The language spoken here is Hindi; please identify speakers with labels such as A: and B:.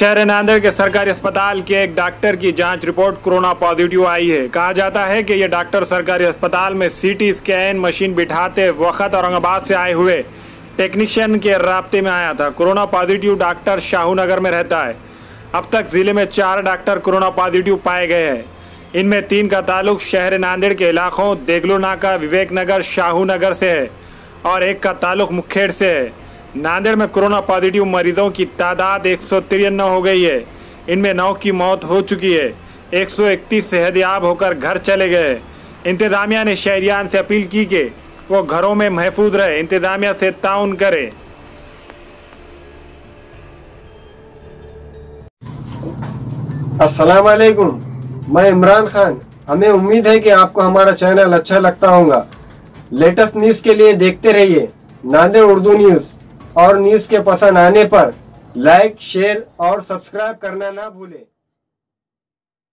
A: शहर नांदेड़ के सरकारी अस्पताल के एक डॉक्टर की जांच रिपोर्ट कोरोना पॉजिटिव आई है। कहा जाता है कि यह डॉक्टर सरकारी अस्पताल में सीटी स्कैन मशीन बिठाते वक्त औरंगाबाद से आए हुए टेक्नीशियन के राब्ते में आया था। कोरोना पॉजिटिव डॉक्टर शाहू नगर में रहता है। अब तक जिले में 4 डॉक्टर कोरोना पॉजिटिव पाए गए हैं। इनमें 3 का ताल्लुक शहर नांदेड़ के इलाकों देगलू नाका, विवेक नगर, शाहू नगर से है और 1 का ताल्लुक मुखेड़ से है। नांदेड़ में कोरोना पॉजिटिव मरीजों की तादाद 193 हो गई है। इनमें 9 की मौत हो चुकी है। 131 सेहतयाब होकर घर चले गए। इंतजामिया ने शहरियान से अपील की कि वो घरों में महफूज रहे, इंतजामिया से ताउन करे।
B: अस्सलाम वालेकुम, मैं इमरान खान। हमें उम्मीद है कि आपको हमारा चैनल अच्छा लगता होगा। लेटेस्ट न्यूज़ के लिए देखते रहिए नांदेड़ उर्दू न्यूज़ और न्यूज़ के पसंद आने पर लाइक, शेयर और सब्सक्राइब करना ना भूलें।